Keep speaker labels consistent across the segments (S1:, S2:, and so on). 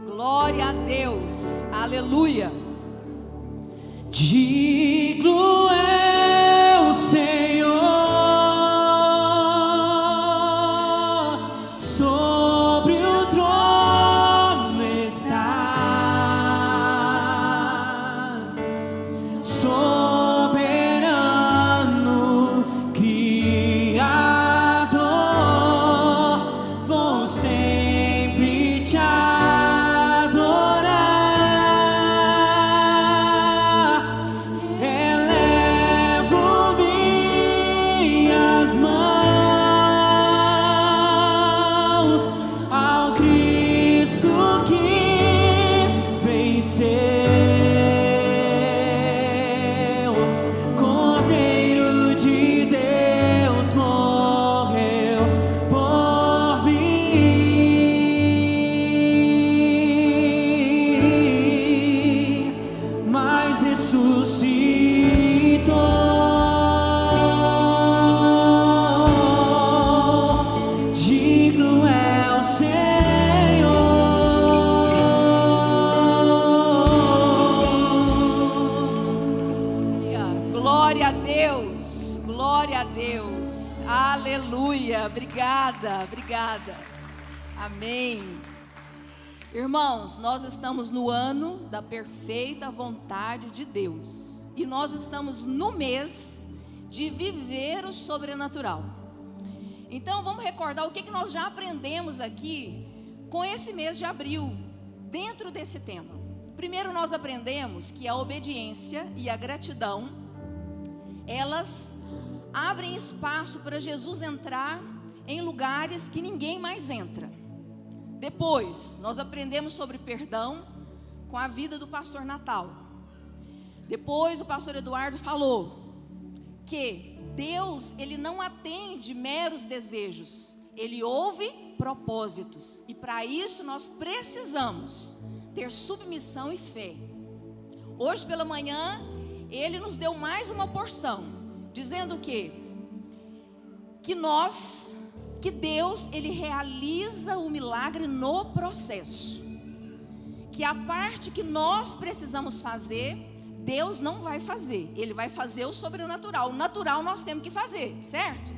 S1: Glória a Deus. Aleluia.
S2: Digno é o Senhor, sobre o trono estás, soberano Criador, vou sempre te
S1: Obrigada. Amém. Irmãos, nós estamos no ano da perfeita vontade de Deus. E nós estamos no mês de viver o sobrenatural. Então vamos recordar o que nós já aprendemos aqui com esse mês de abril, dentro desse tema. Primeiro nós aprendemos que a obediência e a gratidão, elas abrem espaço para Jesus entrar em lugares que ninguém mais entra. Depois, nós aprendemos sobre perdão com a vida do pastor Natal. Depois, o pastor Eduardo falou que Deus, ele não atende meros desejos, ele ouve propósitos. E para isso nós precisamos ter submissão e fé. Hoje pela manhã, ele nos deu mais uma porção, dizendo que Deus, ele realiza o milagre no processo. Que a parte que nós precisamos fazer, Deus não vai fazer. Ele vai fazer o sobrenatural. O natural nós temos que fazer, certo?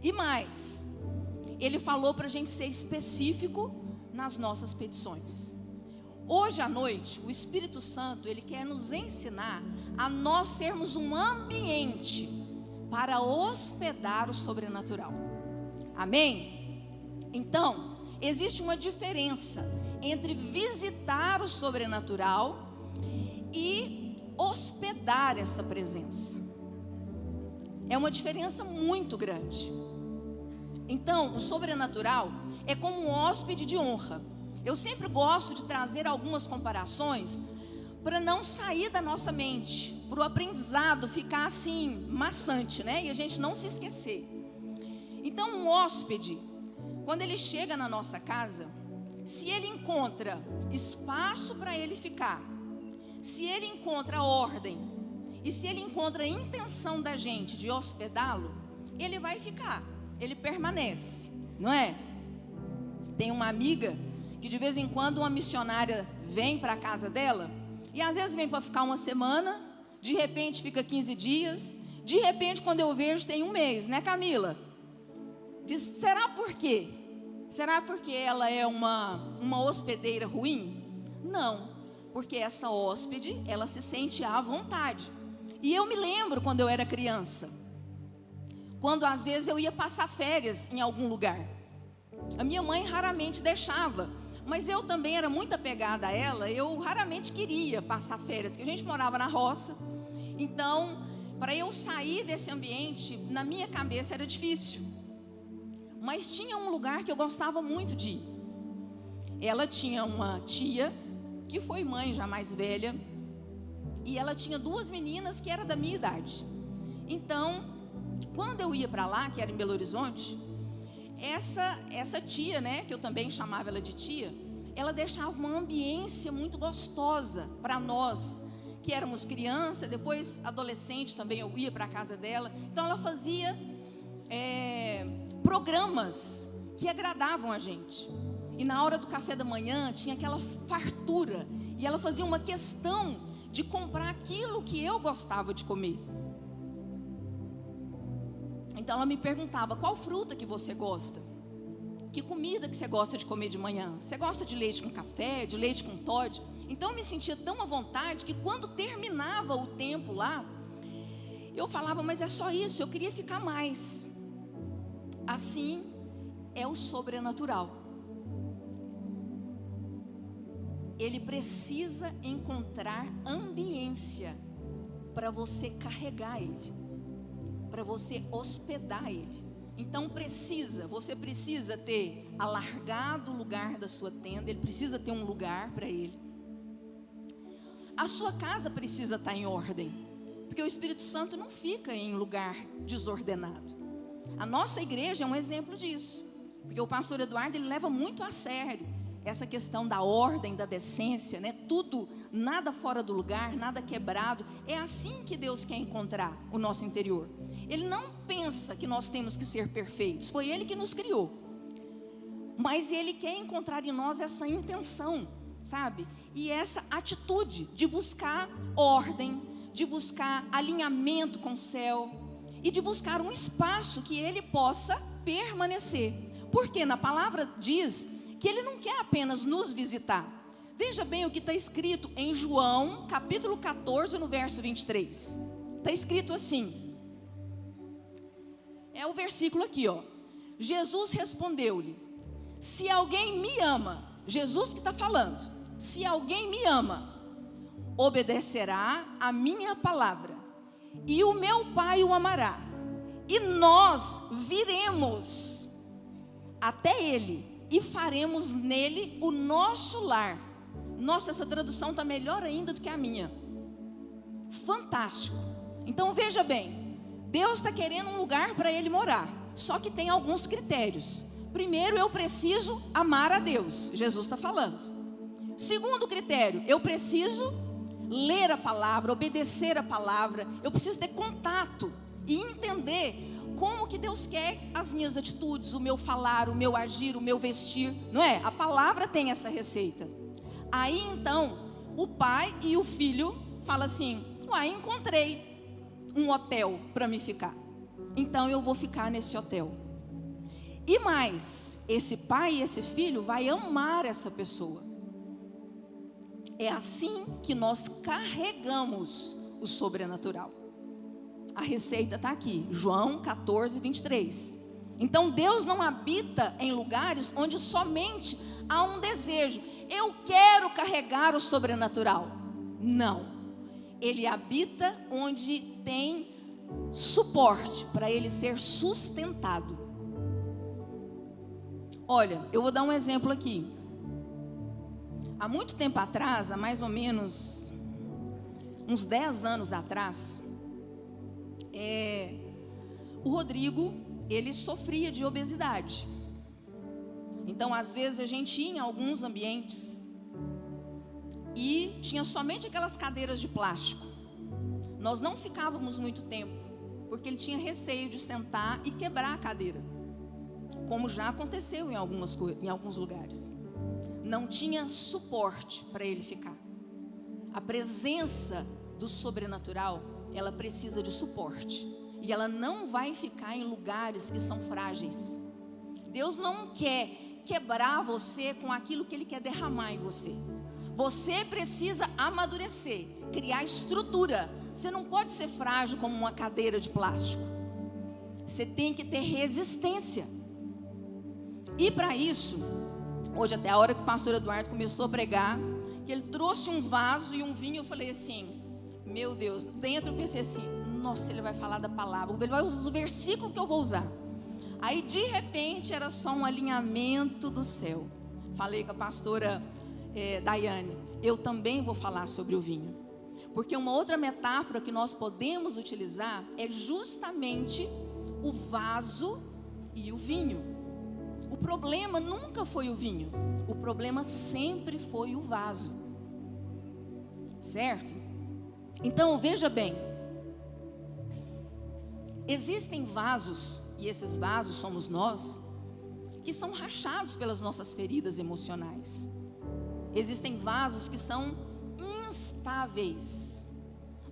S1: E mais, ele falou para a gente ser específico nas nossas petições. Hoje à noite, o Espírito Santo, ele quer nos ensinar a nós sermos um ambiente para hospedar o sobrenatural. Amém? Então, existe uma diferença entre visitar o sobrenatural e hospedar essa presença. É uma diferença muito grande. Então, o sobrenatural é como um hóspede de honra. Eu sempre gosto de trazer algumas comparações para não sair da nossa mente, para o aprendizado ficar assim, maçante, né? E a gente não se esquecer. Então, um hóspede, quando ele chega na nossa casa, se ele encontra espaço para ele ficar, se ele encontra ordem, e se ele encontra a intenção da gente de hospedá-lo, ele vai ficar, ele permanece, não é? Tem uma amiga que de vez em quando uma missionária vem para a casa dela, e às vezes vem para ficar uma semana, de repente fica 15 dias, de repente quando eu vejo tem um mês, né, Camila? Diz, será por quê? Será porque ela é uma hospedeira ruim? Não, porque essa hóspede, ela se sente à vontade. E eu me lembro quando eu era criança, quando às vezes eu ia passar férias em algum lugar. A minha mãe raramente deixava, mas eu também era muito apegada a ela, eu raramente queria passar férias, porque a gente morava na roça. Então, para eu sair desse ambiente, na minha cabeça era difícil. Mas tinha um lugar que eu gostava muito de ir. Ela tinha uma tia, que foi mãe já mais velha, e ela tinha duas meninas que eram da minha idade. Então, quando eu ia para lá, que era em Belo Horizonte, essa tia, né, que eu também chamava ela de tia, ela deixava uma ambiência muito gostosa para nós, que éramos criança, depois adolescente também eu ia para a casa dela. Então ela fazia programas que agradavam a gente. E na hora do café da manhã tinha aquela fartura. E ela fazia uma questão de comprar aquilo que eu gostava de comer. Então ela me perguntava: qual fruta que você gosta? Que comida que você gosta de comer de manhã? Você gosta de leite com café, de leite com Toddy? Então eu me sentia tão à vontade que quando terminava o tempo lá, eu falava: mas é só isso, eu queria ficar mais. Assim é o sobrenatural. Ele precisa encontrar ambiência para você carregar ele, para você hospedar ele. Então você precisa ter alargado o lugar da sua tenda, ele precisa ter um lugar para ele. A sua casa precisa estar em ordem, porque o Espírito Santo não fica em lugar desordenado. A nossa igreja é um exemplo disso, porque o pastor Eduardo, ele leva muito a sério essa questão da ordem, da decência, né? Tudo, nada fora do lugar, nada quebrado. É assim que Deus quer encontrar o nosso interior. Ele não pensa que nós temos que ser perfeitos, foi Ele que nos criou. Mas Ele quer encontrar em nós essa intenção, sabe? E essa atitude de buscar ordem, de buscar alinhamento com o céu e de buscar um espaço que Ele possa permanecer. Porque na palavra diz que Ele não quer apenas nos visitar. Veja bem o que está escrito em João, capítulo 14, no verso 23. Está escrito assim. É o versículo aqui, ó. Jesus respondeu-lhe: se alguém me ama, Jesus que está falando, se alguém me ama, obedecerá a minha palavra, e o meu Pai o amará, e nós viremos até Ele, e faremos nele o nosso lar. Nossa, essa tradução está melhor ainda do que a minha. Fantástico. Então veja bem, Deus está querendo um lugar para Ele morar, só que tem alguns critérios. Primeiro, eu preciso amar a Deus, Jesus está falando. Segundo critério, eu preciso ler a palavra, obedecer a palavra. Eu preciso ter contato e entender como que Deus quer as minhas atitudes, o meu falar, o meu agir, o meu vestir, não é? A palavra tem essa receita. Aí então, o pai e o filho falam assim: uai, encontrei um hotel para me ficar, então eu vou ficar nesse hotel. E mais, esse pai e esse filho vai amar essa pessoa. É assim que nós carregamos o sobrenatural. A receita está aqui, João 14, 23. Então Deus não habita em lugares onde somente há um desejo: eu quero carregar o sobrenatural. Não, Ele habita onde tem suporte para Ele ser sustentado. Olha, eu vou dar um exemplo aqui. Há muito tempo atrás, há mais ou menos uns 10 anos atrás, o Rodrigo, ele sofria de obesidade. Então às vezes a gente ia em alguns ambientes e tinha somente aquelas cadeiras de plástico. Nós não ficávamos muito tempo, porque ele tinha receio de sentar e quebrar a cadeira, como já aconteceu em alguns lugares. Não tinha suporte para ele ficar. A presença do sobrenatural, ela precisa de suporte, e ela não vai ficar em lugares que são frágeis. Deus não quer quebrar você com aquilo que Ele quer derramar em você. Você precisa amadurecer, criar estrutura. Você não pode ser frágil como uma cadeira de plástico. Você tem que ter resistência. E para isso, hoje até a hora que o pastor Eduardo começou a pregar, que ele trouxe um vaso e um vinho, eu falei assim: meu Deus, dentro eu pensei assim: nossa, ele vai falar da palavra, ele vai usar o versículo que eu vou usar. Aí de repente era só um alinhamento do céu. Falei com a pastora Daiane: eu também vou falar sobre o vinho, porque uma outra metáfora que nós podemos utilizar é justamente o vaso e o vinho. O problema nunca foi o vinho, o problema sempre foi o vaso, certo? Então veja bem, existem vasos, e esses vasos somos nós, que são rachados pelas nossas feridas emocionais. Existem vasos que são instáveis.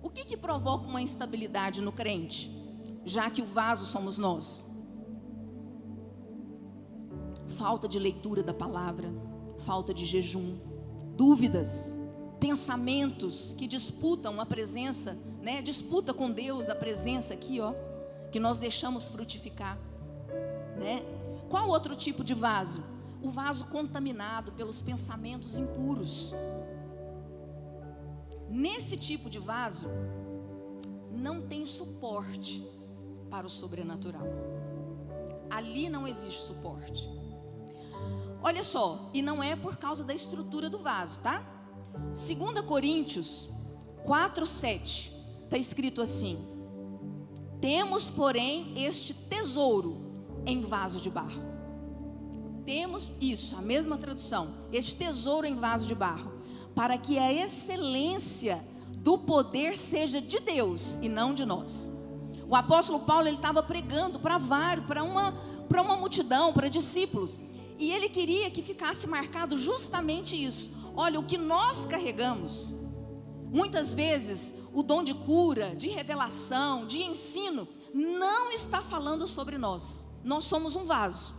S1: O que provoca uma instabilidade no crente, já que o vaso somos nós? Falta de leitura da palavra, falta de jejum, dúvidas, pensamentos que disputam a presença, né? Disputa com Deus a presença aqui, ó, que nós deixamos frutificar, né? Qual outro tipo de vaso? O vaso contaminado pelos pensamentos impuros. Nesse tipo de vaso, não tem suporte para o sobrenatural. Ali não existe suporte. Olha só, e não é por causa da estrutura do vaso, tá? 2 Coríntios 4:7, está escrito assim: temos, porém, este tesouro em vaso de barro. Temos isso, a mesma tradução, este tesouro em vaso de barro, para que a excelência do poder seja de Deus e não de nós. O apóstolo Paulo, ele estava pregando para uma multidão, para discípulos, e ele queria que ficasse marcado justamente isso. Olha, o que nós carregamos, muitas vezes o dom de cura, de revelação, de ensino, não está falando sobre nós. Nós somos um vaso,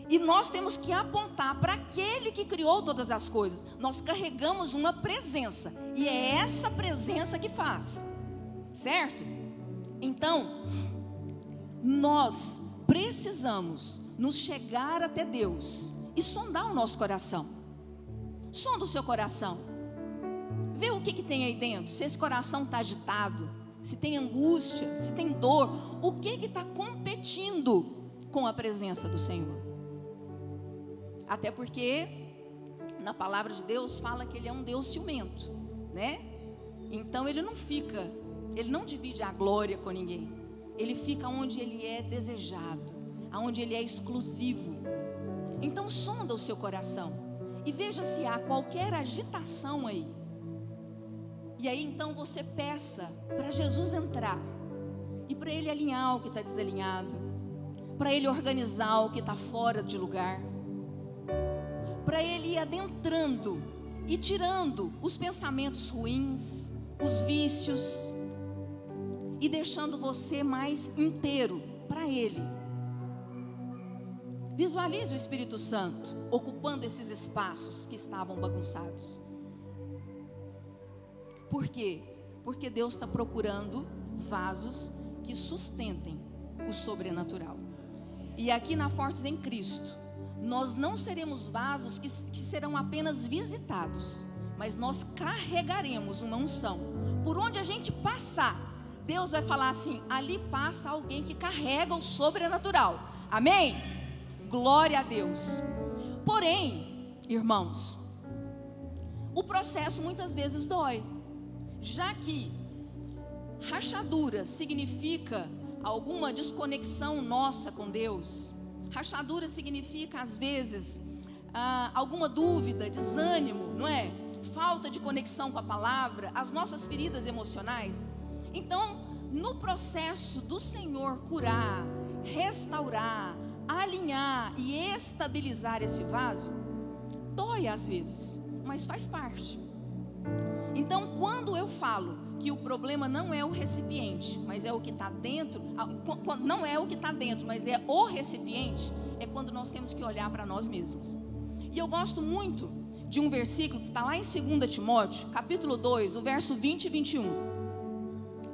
S1: e nós temos que apontar para aquele que criou todas as coisas. Nós carregamos uma presença, e é essa presença que faz, certo? Então, nós precisamos nos chegar até Deus e sondar o nosso coração. Sonda o seu coração, vê o que tem aí dentro. Se esse coração está agitado, se tem angústia, se tem dor, o que está competindo com a presença do Senhor? Até porque na palavra de Deus fala que Ele é um Deus ciumento, né? Então Ele não divide a glória com ninguém. Ele fica onde Ele é desejado, onde Ele é exclusivo. Então sonda o seu coração e veja se há qualquer agitação aí. E aí então você peça para Jesus entrar, e para Ele alinhar o que está desalinhado, para Ele organizar o que está fora de lugar, para Ele ir adentrando e tirando os pensamentos ruins, os vícios, e deixando você mais inteiro para Ele. Visualize o Espírito Santo ocupando esses espaços que estavam bagunçados. Por quê? Porque Deus está procurando vasos que sustentem o sobrenatural. E aqui na Fortes em Cristo, nós não seremos vasos que serão apenas visitados, mas nós carregaremos uma unção. Por onde a gente passar, Deus vai falar assim: ali passa alguém que carrega o sobrenatural. Amém? Glória a Deus. Porém, irmãos, o processo muitas vezes dói, já que rachadura significa alguma desconexão nossa com Deus. Rachadura significa, às vezes, alguma dúvida, desânimo, não é? Falta de conexão com a palavra, as nossas feridas emocionais. Então, no processo do Senhor curar, restaurar, alinhar e estabilizar esse vaso, dói às vezes, mas faz parte. Então, quando eu falo que o problema não é o recipiente, mas é o que está dentro, não é o que está dentro, mas é o recipiente, é quando nós temos que olhar para nós mesmos. E eu gosto muito de um versículo que está lá em 2 Timóteo, capítulo 2, o verso 20 e 21.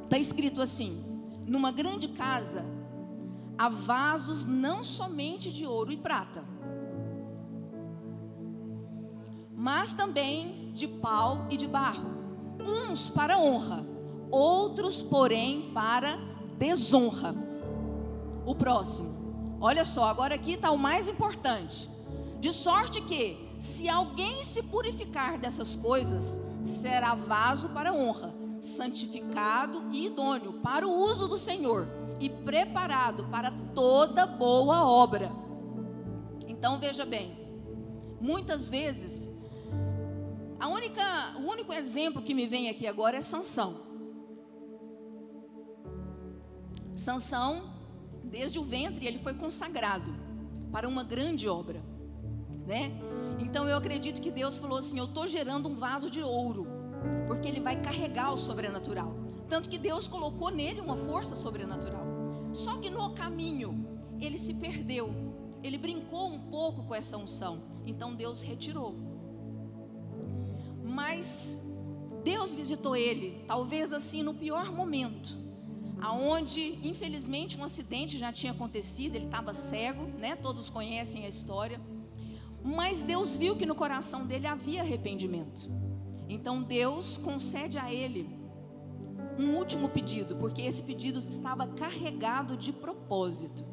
S1: Está escrito assim: numa grande casa há vasos não somente de ouro e prata, mas também de pau e de barro, uns para honra, outros, porém, para desonra. O próximo, olha só, agora aqui está o mais importante: de sorte que, se alguém se purificar dessas coisas, será vaso para honra, santificado e idôneo para o uso do Senhor, e preparado para toda boa obra. Então veja bem, muitas vezes o único exemplo que me vem aqui agora é Sansão. Sansão, desde o ventre, ele foi consagrado para uma grande obra, né? Então eu acredito que Deus falou assim: eu estou gerando um vaso de ouro, porque ele vai carregar o sobrenatural. Tanto que Deus colocou nele uma força sobrenatural. Só que no caminho ele se perdeu, ele brincou um pouco com essa unção, então Deus retirou. Mas Deus visitou ele, talvez assim no pior momento, aonde infelizmente um acidente já tinha acontecido, ele estava cego, né? Todos conhecem a história. Mas Deus viu que no coração dele havia arrependimento. Então Deus concede a ele um último pedido, porque esse pedido estava carregado de propósito.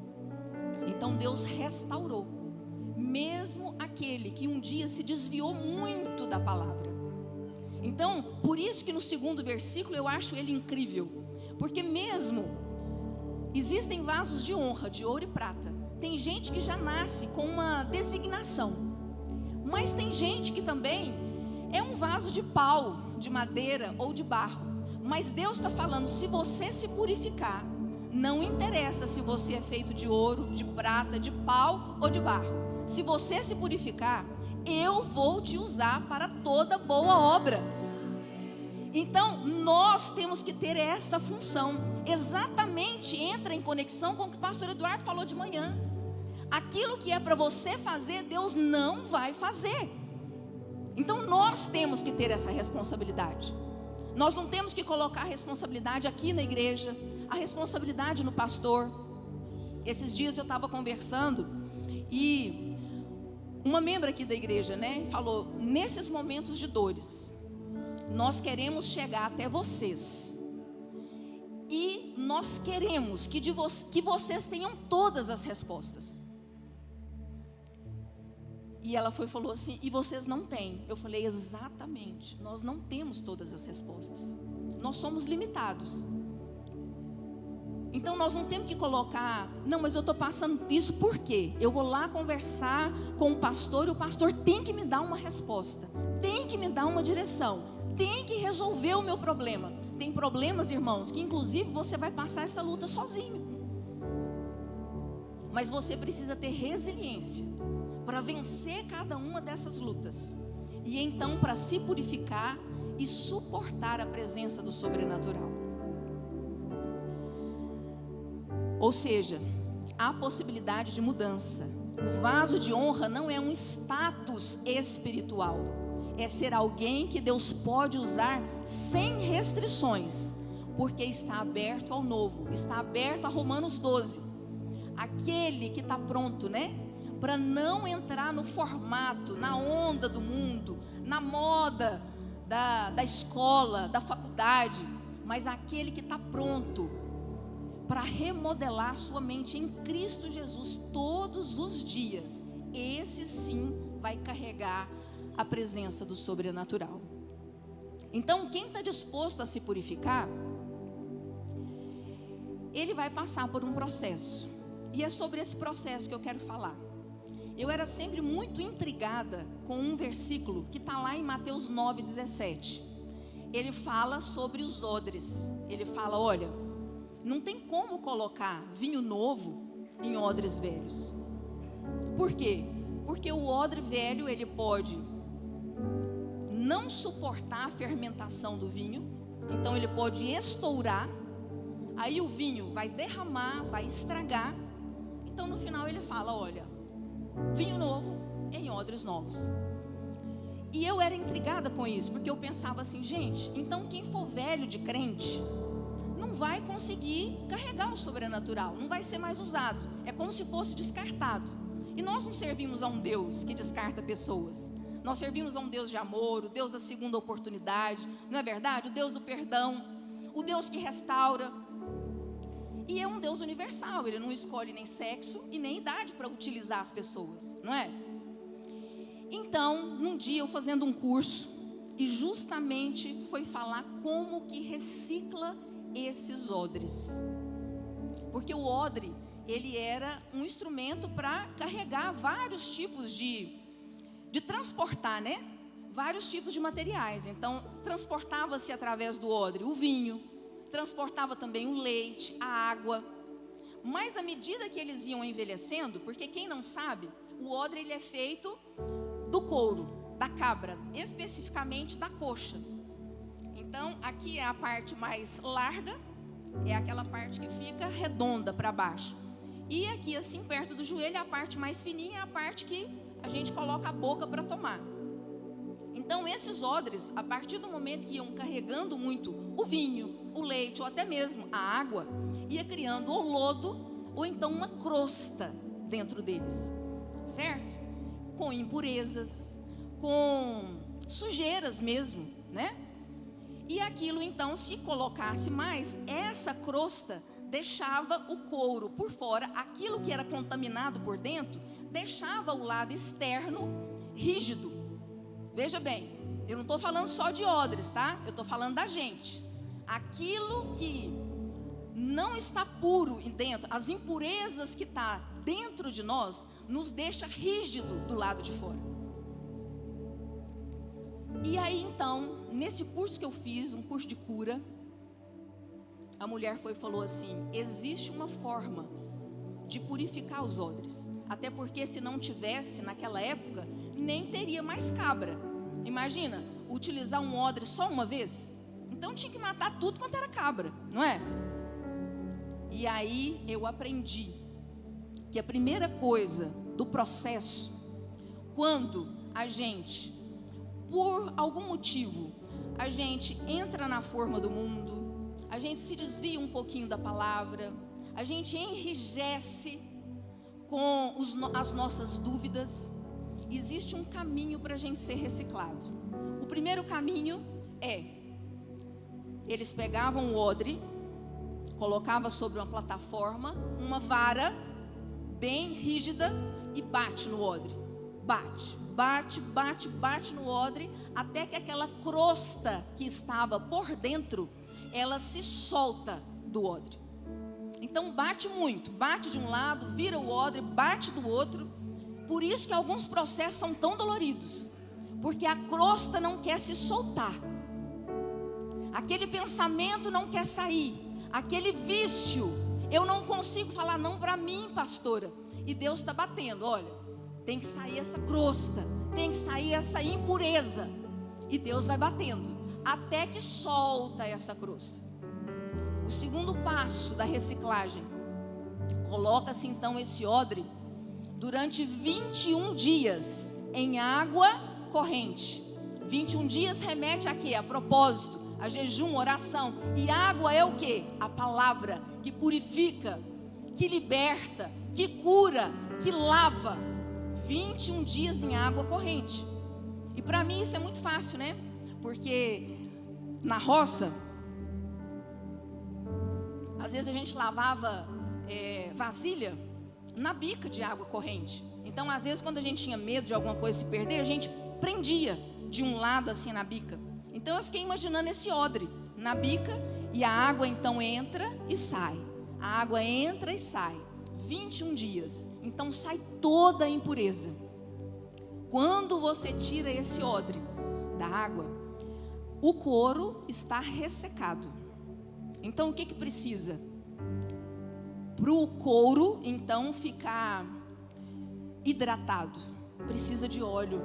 S1: Então Deus restaurou, mesmo aquele que um dia se desviou muito da palavra. Então, por isso que no segundo versículo eu acho ele incrível, porque mesmo existem vasos de honra, de ouro e prata. Tem gente que já nasce com uma designação, mas tem gente que também é um vaso de pau, de madeira ou de barro. Mas Deus está falando: se você se purificar, não interessa se você é feito de ouro, de prata, de pau ou de barro. Se você se purificar, eu vou te usar para toda boa obra. Então, nós temos que ter essa função. Exatamente entra em conexão com o que o pastor Eduardo falou de manhã. Aquilo que é para você fazer, Deus não vai fazer. Então, nós temos que ter essa responsabilidade. Nós não temos que colocar a responsabilidade aqui na igreja, a responsabilidade no pastor. Esses dias eu estava conversando e uma membro aqui da igreja, né, falou: nesses momentos de dores, nós queremos chegar até vocês e nós queremos que vocês tenham todas as respostas. E ela falou assim: e vocês não têm? Eu falei: exatamente, nós não temos todas as respostas, nós somos limitados. Então nós não temos que colocar: não, mas eu estou passando isso por quê? Eu vou lá conversar com o pastor e o pastor tem que me dar uma resposta, tem que me dar uma direção, tem que resolver o meu problema. Tem problemas, irmãos, que inclusive você vai passar essa luta sozinho, mas você precisa ter resiliência para vencer cada uma dessas lutas, e então para se purificar e suportar a presença do sobrenatural. Ou seja, há possibilidade de mudança. O vaso de honra não é um status espiritual, é ser alguém que Deus pode usar sem restrições, porque está aberto ao novo, está aberto a Romanos 12. Aquele que está pronto, né? Para não entrar no formato, na onda do mundo, na moda da escola, da faculdade, mas aquele que está pronto para remodelar sua mente em Cristo Jesus todos os dias, esse sim vai carregar a presença do sobrenatural. Então, quem está disposto a se purificar, ele vai passar por um processo, e é sobre esse processo que eu quero falar. Eu era sempre muito intrigada com um versículo que está lá em Mateus 9,17. Ele fala sobre os odres. Ele fala: olha, não tem como colocar vinho novo em odres velhos. Por quê? Porque o odre velho, ele pode não suportar a fermentação do vinho, então ele pode estourar, aí o vinho vai derramar, vai estragar. Então no final ele fala: olha, vinho novo em odres novos. E eu era intrigada com isso, porque eu pensava assim: gente, então quem for velho de crente não vai conseguir carregar o sobrenatural, não vai ser mais usado, é como se fosse descartado. E nós não servimos a um Deus que descarta pessoas, nós servimos a um Deus de amor, o Deus da segunda oportunidade, não é verdade? O Deus do perdão, o Deus que restaura. E é um Deus universal, ele não escolhe nem sexo e nem idade para utilizar as pessoas, não é? Então, num dia eu fazendo um curso, e justamente foi falar como que recicla esses odres. Porque o odre, ele era um instrumento para carregar vários tipos de transportar, né? Vários tipos de materiais. Então, transportava-se através do odre o vinho, transportava também o leite, a água. Mas à medida que eles iam envelhecendo, porque quem não sabe, o odre ele é feito do couro, da cabra, especificamente da coxa. Então, aqui é a parte mais larga, é aquela parte que fica redonda para baixo. E aqui, assim, perto do joelho, a parte mais fininha é a parte que a gente coloca a boca para tomar. Então, esses odres, a partir do momento que iam carregando muito o vinho, o leite ou até mesmo a água, ia criando ou lodo ou então uma crosta dentro deles, certo? Com impurezas, com sujeiras mesmo, né? E aquilo então, se colocasse mais, essa crosta deixava o couro por fora, aquilo que era contaminado por dentro, deixava o lado externo rígido. Veja bem, eu não estou falando só de odres, tá? Eu estou falando da gente. Aquilo que não está puro dentro, as impurezas que está dentro de nós, nos deixa rígido do lado de fora. E aí então, nesse curso que eu fiz, um curso de cura, a mulher foi e falou assim: existe uma forma de purificar os odres. Até porque se não tivesse naquela época, nem teria mais cabra. Imagina, utilizar um odre só uma vez? Então tinha que matar tudo quanto era cabra, não é? E aí eu aprendi que a primeira coisa do processo, quando a gente, por algum motivo, a gente entra na forma do mundo, a gente se desvia um pouquinho da palavra, a gente enrijece com as nossas dúvidas, existe um caminho para a gente ser reciclado. O primeiro caminho é, eles pegavam o odre, colocavam sobre uma plataforma, uma vara bem rígida e bate no odre. Bate no odre, até que aquela crosta que estava por dentro, ela se solta do odre. Então bate muito, bate de um lado, vira o odre, bate do outro. Por isso que alguns processos são tão doloridos, porque a crosta não quer se soltar, aquele pensamento não quer sair, aquele vício, eu não consigo falar não para mim, pastora, e Deus está batendo, olha, tem que sair essa crosta, tem que sair essa impureza, e Deus vai batendo, até que solta essa crosta. O segundo passo da reciclagem, coloca-se então esse odre durante 21 dias em água corrente. 21 dias remete a quê? A propósito, a jejum, oração. E água é o quê? A palavra que purifica, que liberta, que cura, que lava. 21 dias em água corrente. E para mim isso é muito fácil, né? Porque na roça, às vezes a gente lavava vasilha na bica de água corrente. Então às vezes quando a gente tinha medo de alguma coisa se perder, a gente prendia de um lado assim na bica. Então eu fiquei imaginando esse odre na bica, e a água então entra e sai. A água entra e sai. 21 dias. Então sai toda a impureza. Quando você tira esse odre da água, o couro está ressecado. Então o que precisa? Para o couro então ficar hidratado, precisa de óleo.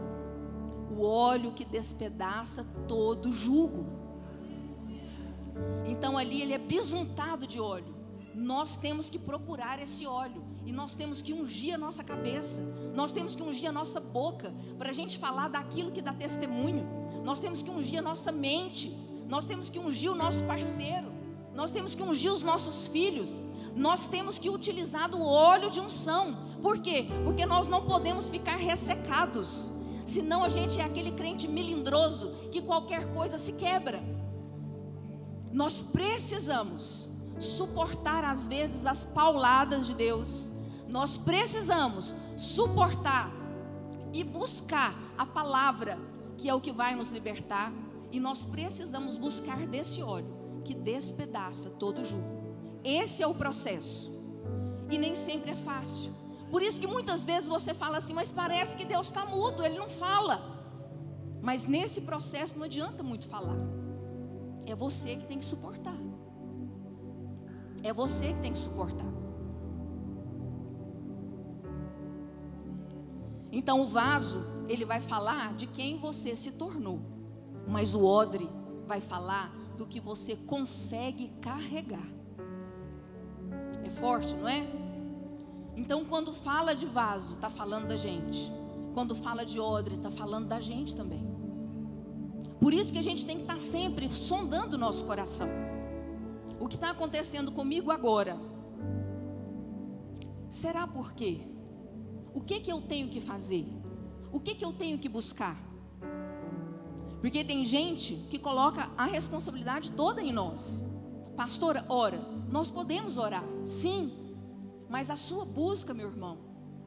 S1: O óleo que despedaça todo o jugo. Então ali ele é besuntado de óleo. Nós temos que procurar esse óleo, e nós temos que ungir a nossa cabeça, nós temos que ungir a nossa boca, para a gente falar daquilo que dá testemunho. Nós temos que ungir a nossa mente, nós temos que ungir o nosso parceiro, nós temos que ungir os nossos filhos, nós temos que utilizar do óleo de unção. Por quê? Porque nós não podemos ficar ressecados, senão a gente é aquele crente melindroso, que qualquer coisa se quebra. Nós precisamos suportar às vezes as pauladas de Deus. Nós precisamos suportar e buscar a palavra, que é o que vai nos libertar. E nós precisamos buscar desse óleo que despedaça todo o jugo. Esse é o processo, e nem sempre é fácil. Por isso que muitas vezes você fala assim: mas parece que Deus está mudo, Ele não fala. Mas nesse processo não adianta muito falar. É você que tem que suportar. É você que tem que suportar. Então o vaso, ele vai falar de quem você se tornou, mas o odre vai falar do que você consegue carregar. É forte, não é? Então quando fala de vaso, está falando da gente. Quando fala de odre, está falando da gente também. Por isso que a gente tem que estar sempre sondando o nosso coração. O que está acontecendo comigo agora? Será por quê? O que eu tenho que fazer? O que eu tenho que buscar? Porque tem gente que coloca a responsabilidade toda em nós. Pastora, ora. Nós podemos orar, sim. Mas a sua busca, meu irmão,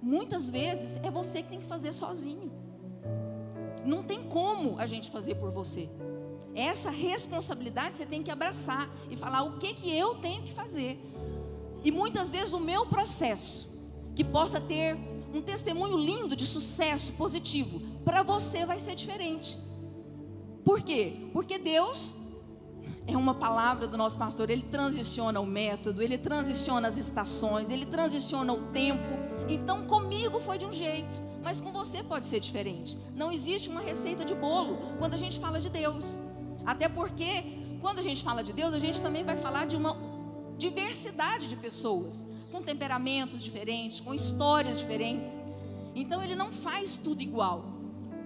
S1: muitas vezes é você que tem que fazer sozinho. Não tem como a gente fazer por você. Essa responsabilidade você tem que abraçar e falar o que eu tenho que fazer. E muitas vezes o meu processo, que possa ter um testemunho lindo de sucesso positivo, para você vai ser diferente. Por quê? Porque Deus, é uma palavra do nosso pastor, ele transiciona o método, ele transiciona as estações, ele transiciona o tempo. Então comigo foi de um jeito, mas com você pode ser diferente. Não existe uma receita de bolo quando a gente fala de Deus. Até porque quando a gente fala de Deus, a gente também vai falar de uma diversidade de pessoas, com temperamentos diferentes, com histórias diferentes. Então ele não faz tudo igual.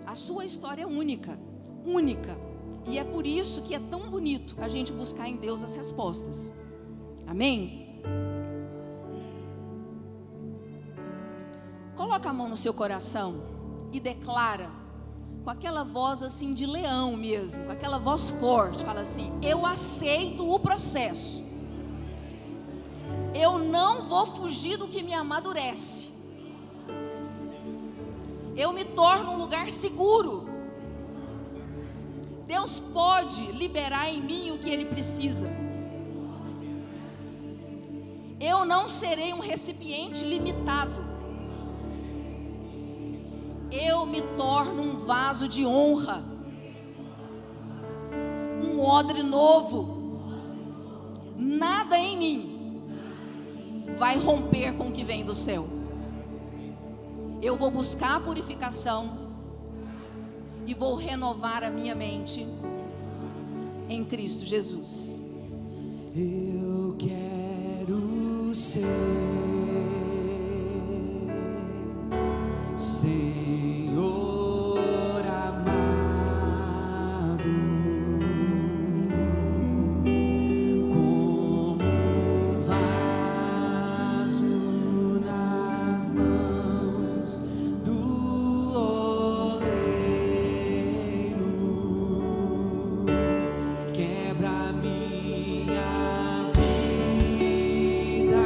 S1: A sua história é única, única. E é por isso que é tão bonito a gente buscar em Deus as respostas. Amém? Coloca a mão no seu coração e declara, com aquela voz assim de leão mesmo, com aquela voz forte, fala assim: eu aceito o processo. Eu não vou fugir do que me amadurece. Eu me torno um lugar seguro. Deus pode liberar em mim o que Ele precisa. Eu não serei um recipiente limitado. Eu me torno um vaso de honra, um odre novo. Nada em mim vai romper com o que vem do céu. Eu vou buscar a purificação e vou renovar a minha mente em Cristo Jesus.
S2: Eu quero ser Senhor amado, como um vaso nas mãos do oleiro. Quebra minha vida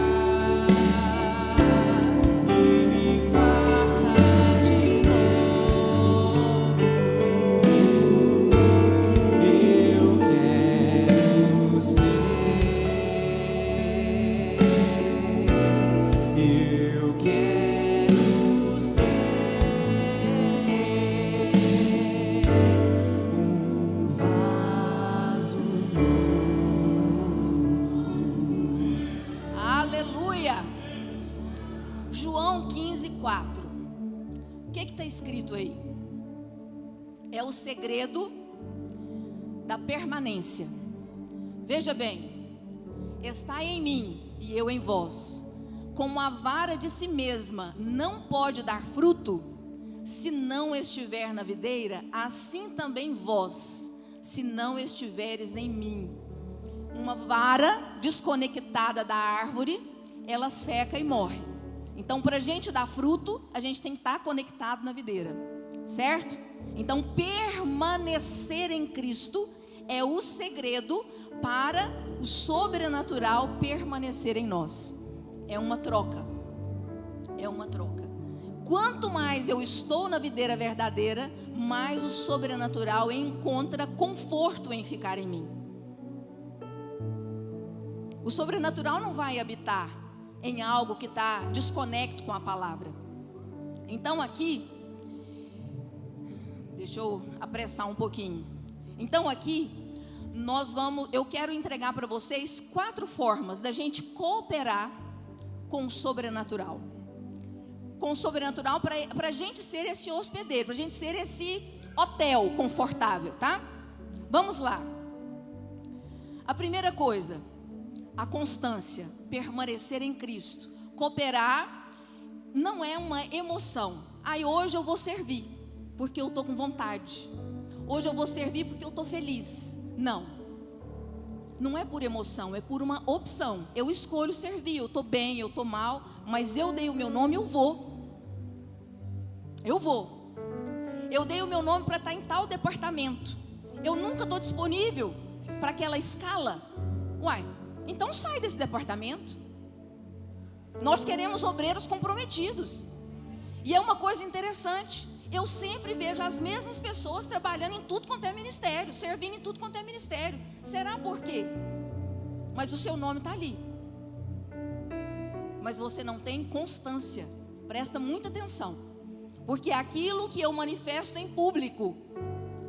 S2: e me faça de novo. Eu quero ser, eu quero ser um vaso novo.
S1: Aleluia! João 15:4. O que está escrito aí? É o segredo da permanência. Veja bem, está em mim e eu em vós. Como a vara de si mesma não pode dar fruto, se não estiver na videira, assim também vós, se não estiveres em mim. Uma vara desconectada da árvore, ela seca e morre. Então, para a gente dar fruto, a gente tem que estar conectado na videira, certo? Então, permanecer em Cristo é o segredo para o sobrenatural permanecer em nós. É uma troca. É uma troca. Quanto mais eu estou na videira verdadeira, mais o sobrenatural encontra conforto em ficar em mim. O sobrenatural não vai habitar em algo que está desconecto com a palavra. Então aqui, deixa eu apressar um pouquinho. Então aqui, eu quero entregar para vocês 4 formas da gente cooperar com o sobrenatural. com o sobrenatural para a gente ser esse hospedeiro, para a gente ser esse hotel confortável, tá? Vamos lá. A primeira coisa, a constância, permanecer em Cristo. Cooperar não é uma emoção. Hoje eu vou servir porque eu estou com vontade. Hoje eu vou servir porque eu estou feliz. Não é por emoção, é por uma opção. Eu escolho servir, eu estou bem, eu estou mal, mas eu dei o meu nome, eu vou. Eu dei o meu nome para estar em tal departamento. Eu nunca estou disponível para aquela escala. Então sai desse departamento. Nós queremos obreiros comprometidos. E é uma coisa interessante. Eu sempre vejo as mesmas pessoas trabalhando em tudo quanto é ministério, servindo em tudo quanto é ministério. Será por quê? Mas o seu nome está ali. Mas você não tem constância. Presta muita atenção. Porque aquilo que eu manifesto em público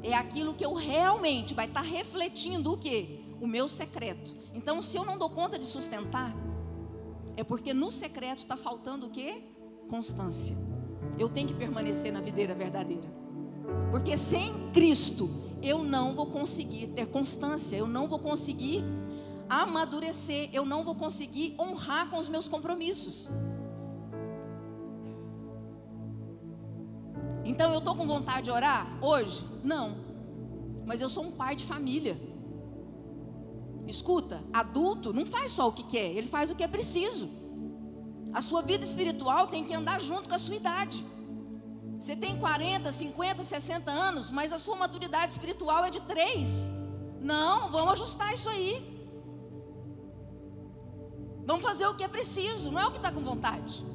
S1: é aquilo que eu realmente vai estar refletindo o quê? O meu secreto. Então, se eu não dou conta de sustentar, é porque no secreto está faltando o quê? Constância. Eu tenho que permanecer na videira verdadeira. Porque sem Cristo, eu não vou conseguir ter constância. Eu não vou conseguir amadurecer. Eu não vou conseguir honrar com os meus compromissos. Então, eu estou com vontade de orar hoje? Não. Mas eu sou um pai de família. Escuta, adulto não faz só o que quer, ele faz o que é preciso. A sua vida espiritual tem que andar junto com a sua idade. Você tem 40, 50, 60 anos, mas a sua maturidade espiritual é de 3. Não, vamos ajustar isso aí. Vamos fazer o que é preciso, não é o que está com vontade.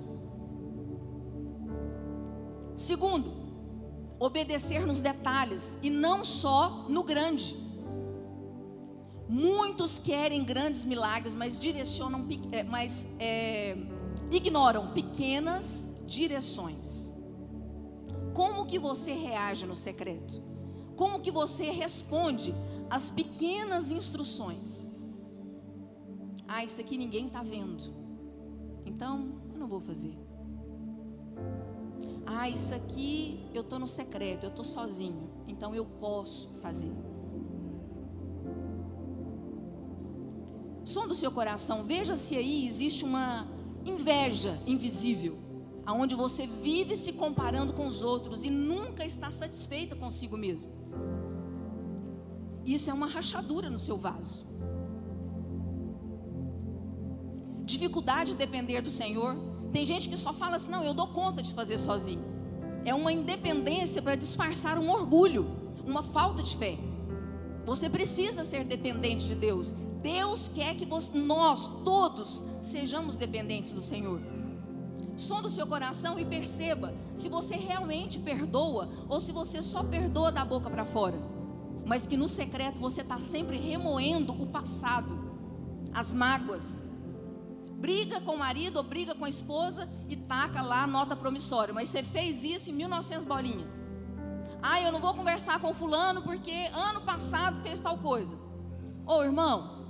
S1: Segundo, obedecer nos detalhes e não só no grande. Muitos querem grandes milagres, mas ignoram pequenas direções. Como que você reage no secreto? Como que você responde às pequenas instruções? Isso aqui ninguém está vendo, então eu não vou fazer. Isso aqui eu estou no secreto, eu estou sozinho, então eu posso fazer. Som do seu coração, veja se aí existe uma inveja invisível, aonde você vive se comparando com os outros e nunca está satisfeita consigo mesmo. Isso é uma rachadura no seu vaso. Dificuldade de depender do Senhor. Tem gente que só fala assim, não, eu dou conta de fazer sozinho. É uma independência para disfarçar um orgulho, uma falta de fé. Você precisa ser dependente de Deus. Deus quer que nós todos sejamos dependentes do Senhor. Sonda o seu coração e perceba se você realmente perdoa ou se você só perdoa da boca para fora, mas que no secreto você está sempre remoendo o passado, as mágoas. Briga com o marido ou briga com a esposa e taca lá a nota promissória, mas você fez isso em 1900 bolinha. Eu não vou conversar com fulano porque ano passado fez tal coisa. Irmão,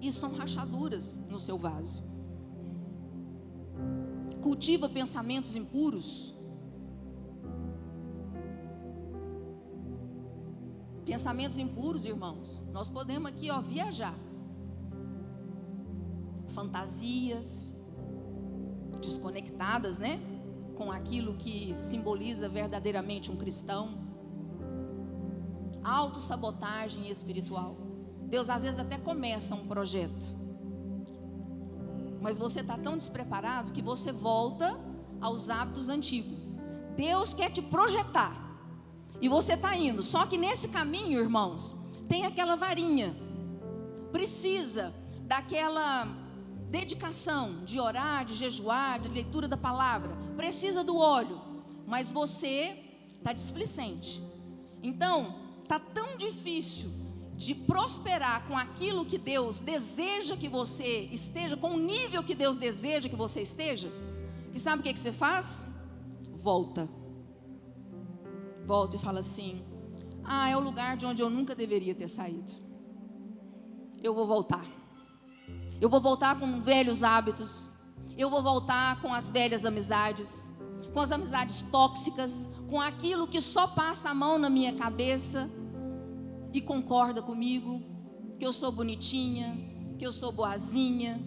S1: isso são rachaduras no seu vaso. Cultiva pensamentos impuros. Pensamentos impuros, irmãos. Nós podemos aqui, viajar. Fantasias desconectadas, né? Com aquilo que simboliza verdadeiramente um cristão. Autossabotagem espiritual. Deus às vezes até começa um projeto, mas você está tão despreparado que você volta aos hábitos antigos. Deus quer te projetar e você está indo, só que nesse caminho, irmãos, tem aquela varinha. Precisa daquela dedicação de orar, de jejuar, de leitura da palavra. Precisa do óleo, mas você está displicente. Então, está tão difícil de prosperar com aquilo que Deus deseja que você esteja, com o nível que Deus deseja que você esteja, que sabe o que você faz? Volta e fala assim, é o lugar de onde eu nunca deveria ter saído. Eu vou voltar com velhos hábitos, Eu vou voltar com as velhas amizades, com as amizades tóxicas, com aquilo que só passa a mão na minha cabeça e concorda comigo, que eu sou bonitinha, que eu sou boazinha.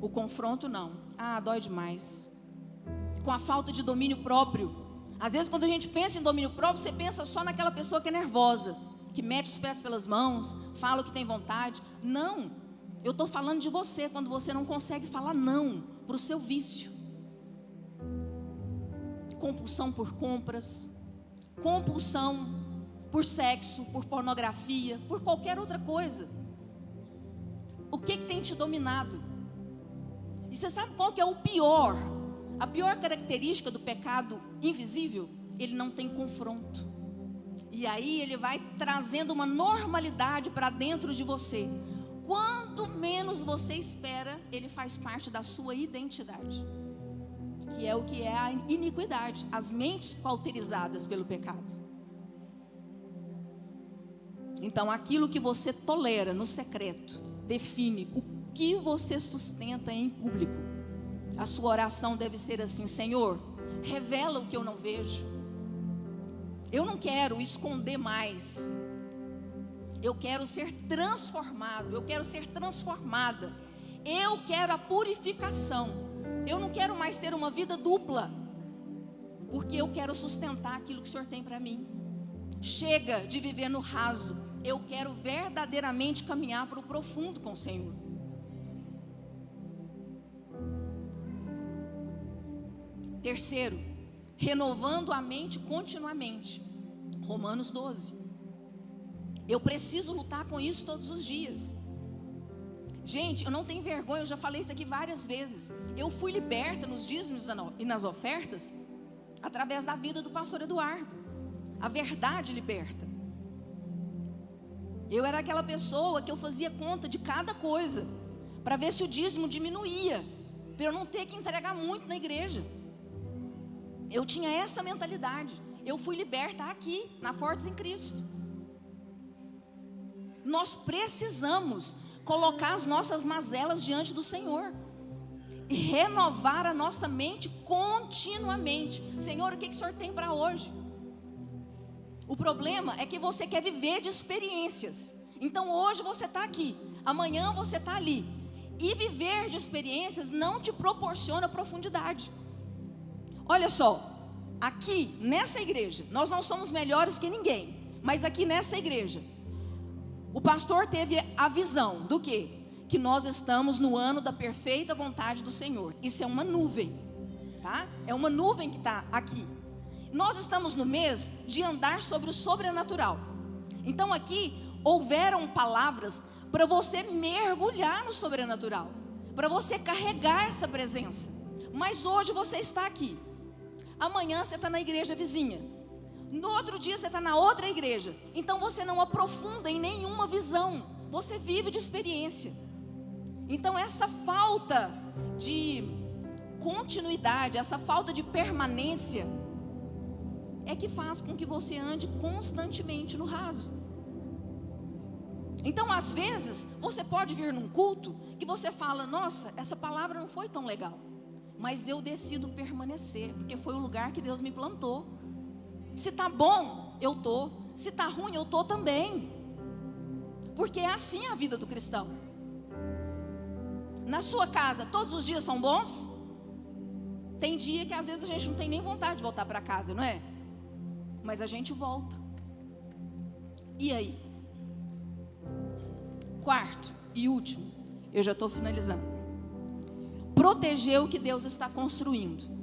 S1: O confronto não. Dói demais. Com a falta de domínio próprio. Às vezes quando a gente pensa em domínio próprio, você pensa só naquela pessoa que é nervosa, que mete os pés pelas mãos, fala o que tem vontade. Não, eu estou falando de você, quando você não consegue falar não para o seu vício. Compulsão por compras, compulsão por sexo, por pornografia, por qualquer outra coisa. O que tem te dominado? E você sabe qual que é o pior? A pior característica do pecado invisível? Ele não tem confronto. E aí ele vai trazendo uma normalidade para dentro de você. Quanto menos você espera, ele faz parte da sua identidade, que é o que é a iniquidade, as mentes cauterizadas pelo pecado. Então aquilo que você tolera no secreto define o que você sustenta em público. A sua oração deve ser assim: Senhor, revela o que eu não vejo. Eu não quero esconder mais. Eu quero ser transformado, eu quero ser transformada. Eu quero a purificação. Eu não quero mais ter uma vida dupla, porque eu quero sustentar aquilo que o Senhor tem para mim. Chega de viver no raso. Eu quero verdadeiramente caminhar para o profundo com o Senhor. Terceiro, renovando a mente continuamente. Romanos 12. Eu preciso lutar com isso todos os dias. Gente, eu não tenho vergonha, eu já falei isso aqui várias vezes. Eu fui liberta nos dízimos e nas ofertas através da vida do pastor Eduardo. A verdade liberta. Eu era aquela pessoa que eu fazia conta de cada coisa para ver se o dízimo diminuía, para eu não ter que entregar muito na igreja. Eu tinha essa mentalidade. Eu fui liberta aqui, na Fortes em Cristo. Nós precisamos colocar as nossas mazelas diante do Senhor e renovar a nossa mente continuamente. Senhor, o que o Senhor tem para hoje? O problema é que você quer viver de experiências. Então hoje você está aqui, amanhã você está ali. E viver de experiências não te proporciona profundidade. Olha só, aqui nessa igreja, nós não somos melhores que ninguém, mas aqui nessa igreja, o pastor teve a visão do quê? Que nós estamos no ano da perfeita vontade do Senhor. Isso é uma nuvem, tá? É uma nuvem que está aqui. Nós estamos no mês de andar sobre o sobrenatural. Então aqui houveram palavras para você mergulhar no sobrenatural, para você carregar essa presença. Mas hoje você está aqui. Amanhã você está na igreja vizinha. No outro dia você está na outra igreja. Então você não aprofunda em nenhuma visão. Você vive de experiência. Então essa falta de continuidade, essa falta de permanência é que faz com que você ande constantemente no raso. Então às vezes você pode vir num culto que você fala: nossa, essa palavra não foi tão legal, mas eu decido permanecer, porque foi o lugar que Deus me plantou. Se está bom, eu estou. Se está ruim, eu estou também. Porque é assim a vida do cristão. Na sua casa, todos os dias são bons? Tem dia que às vezes a gente não tem nem vontade de voltar para casa, não é? Mas a gente volta. E aí? Quarto e último, eu já estou finalizando. Proteger o que Deus está construindo.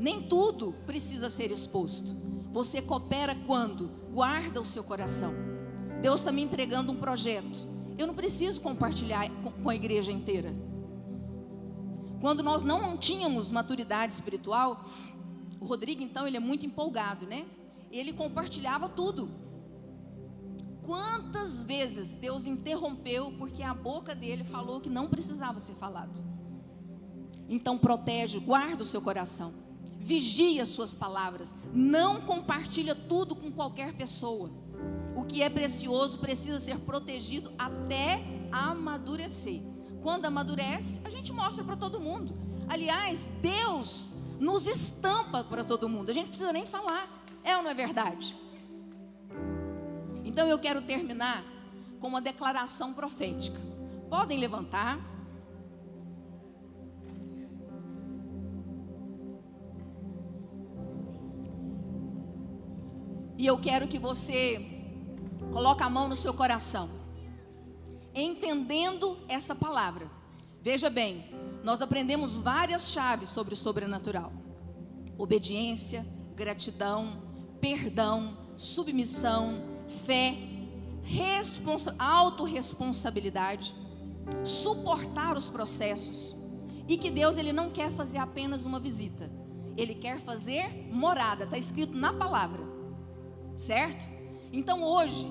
S1: Nem tudo precisa ser exposto. Você coopera quando guarda o seu coração. Deus está me entregando um projeto. Eu não preciso compartilhar com a igreja inteira. Quando nós não tínhamos maturidade espiritual, o Rodrigo, então, ele é muito empolgado, né? Ele compartilhava tudo. Quantas vezes Deus interrompeu porque a boca dele falou que não precisava ser falado? Então protege, guarda o seu coração. Vigia as suas palavras. Não compartilha tudo com qualquer pessoa. O que é precioso precisa ser protegido até amadurecer. Quando amadurece, a gente mostra para todo mundo. Aliás, Deus nos estampa para todo mundo. A gente não precisa nem falar. É ou não é verdade? Então eu quero terminar com uma declaração profética. Podem levantar. E eu quero que você coloque a mão no seu coração, entendendo essa palavra. Veja bem, nós aprendemos várias chaves sobre o sobrenatural: obediência, gratidão, perdão, submissão, fé, autorresponsabilidade, suportar os processos. E que Deus, Ele não quer fazer apenas uma visita, Ele quer fazer morada. Está escrito na palavra, certo? Então hoje,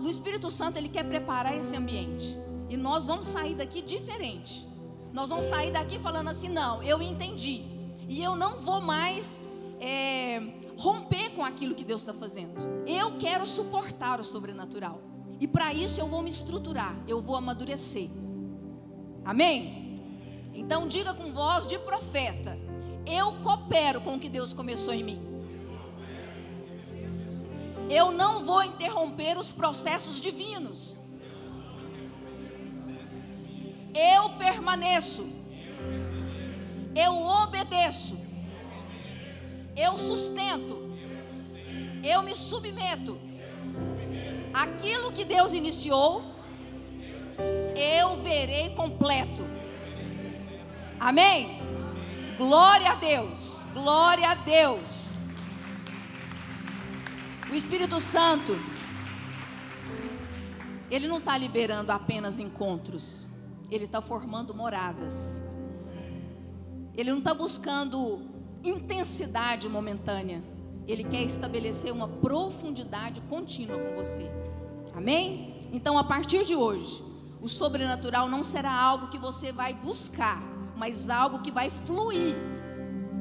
S1: o Espírito Santo, Ele quer preparar esse ambiente. E nós vamos sair daqui diferente. Nós vamos sair daqui falando assim: não, eu entendi. E eu não vou mais romper com aquilo que Deus está fazendo. Eu quero suportar o sobrenatural. E para isso eu vou me estruturar, eu vou amadurecer. Amém? Então diga com voz de profeta: eu coopero com o que Deus começou em mim. Eu não vou interromper os processos divinos. Eu permaneço. Eu obedeço. Eu sustento. Eu me submeto. Aquilo que Deus iniciou, eu verei completo. Amém? Glória a Deus. Glória a Deus. O Espírito Santo, Ele não está liberando apenas encontros. Ele está formando moradas. Ele não está buscando intensidade momentânea. Ele quer estabelecer uma profundidade contínua com você. Amém? Então, a partir de hoje, o sobrenatural não será algo que você vai buscar, mas algo que vai fluir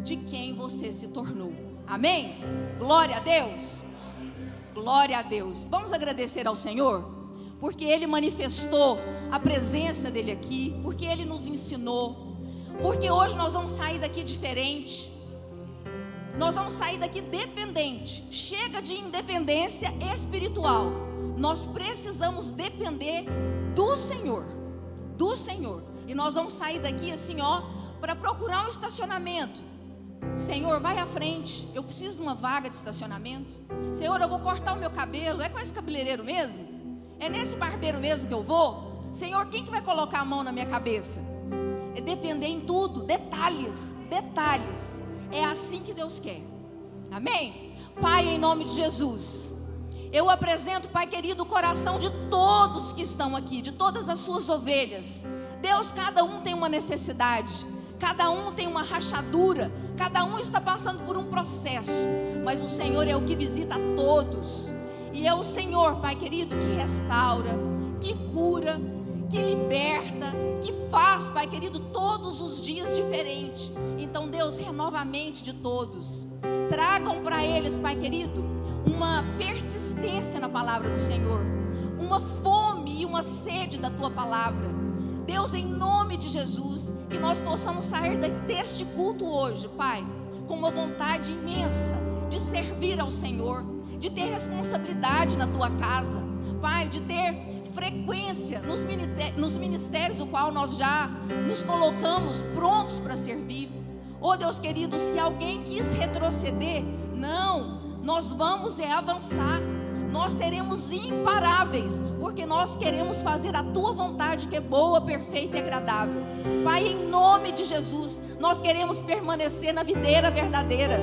S1: de quem você se tornou. Amém? Glória a Deus. Glória a Deus. Vamos agradecer ao Senhor, porque Ele manifestou a presença dEle aqui, porque Ele nos ensinou, porque hoje nós vamos sair daqui diferente. Nós vamos sair daqui dependente. Chega de independência espiritual. Nós precisamos depender do Senhor. Do Senhor. E nós vamos sair daqui assim, para procurar um estacionamento. Senhor, vai à frente, eu preciso de uma vaga de estacionamento. Senhor, eu vou cortar o meu cabelo, é com esse cabeleireiro mesmo? É nesse barbeiro mesmo que eu vou? Senhor, quem que vai colocar a mão na minha cabeça? É depender em tudo, detalhes, detalhes. É assim que Deus quer. Amém? Pai, em nome de Jesus, eu apresento, Pai querido, o coração de todos que estão aqui, de todas as suas ovelhas. Deus, cada um tem uma necessidade, cada um tem uma rachadura, cada um está passando por um processo, mas o Senhor é o que visita a todos. E é o Senhor, Pai querido, que restaura, que cura, que liberta, que faz, Pai querido, todos os dias diferente. Então, Deus, renova a mente de todos. Tragam para eles, Pai querido, uma persistência na palavra do Senhor, uma fome e uma sede da Tua palavra. Deus, em nome de Jesus, que nós possamos sair deste culto hoje, Pai, com uma vontade imensa de servir ao Senhor, de ter responsabilidade na Tua casa, Pai, de ter frequência nos ministérios no qual nós já nos colocamos prontos para servir. Oh Deus querido, se alguém quis retroceder, não, nós vamos avançar. Nós seremos imparáveis, porque nós queremos fazer a Tua vontade, que é boa, perfeita e agradável. Pai, em nome de Jesus, nós queremos permanecer na videira verdadeira.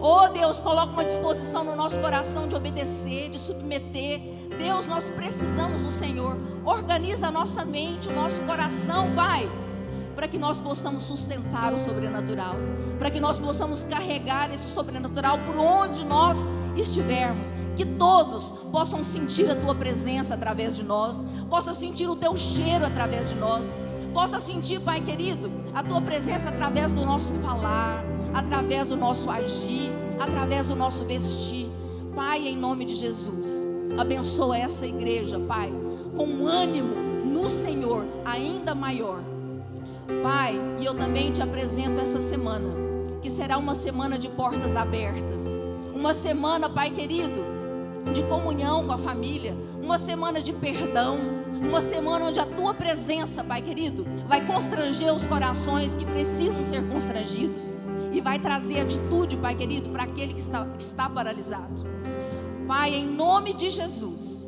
S1: Oh Deus, coloca uma disposição no nosso coração de obedecer, de submeter. Deus, nós precisamos do Senhor. Organiza a nossa mente, o nosso coração, Pai, para que nós possamos sustentar o sobrenatural, para que nós possamos carregar esse sobrenatural por onde nós estivermos, que todos possam sentir a Tua presença através de nós, possam sentir o Teu cheiro através de nós, possa sentir, Pai querido, a Tua presença através do nosso falar, através do nosso agir, através do nosso vestir. Pai, em nome de Jesus, abençoa essa igreja, Pai, com ânimo no Senhor ainda maior. Pai, e eu também te apresento essa semana, que será uma semana de portas abertas, uma semana, Pai querido, de comunhão com a família, uma semana de perdão, uma semana onde a tua presença, Pai querido, vai constranger os corações que precisam ser constrangidos e vai trazer atitude, Pai querido, para aquele que está paralisado. Pai, em nome de Jesus,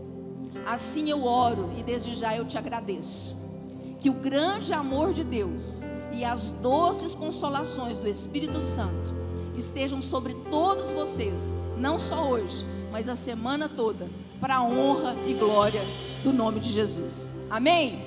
S1: assim eu oro e desde já eu te agradeço. Que o grande amor de Deus e as doces consolações do Espírito Santo estejam sobre todos vocês, não só hoje, mas a semana toda, para a honra e glória do nome de Jesus. Amém?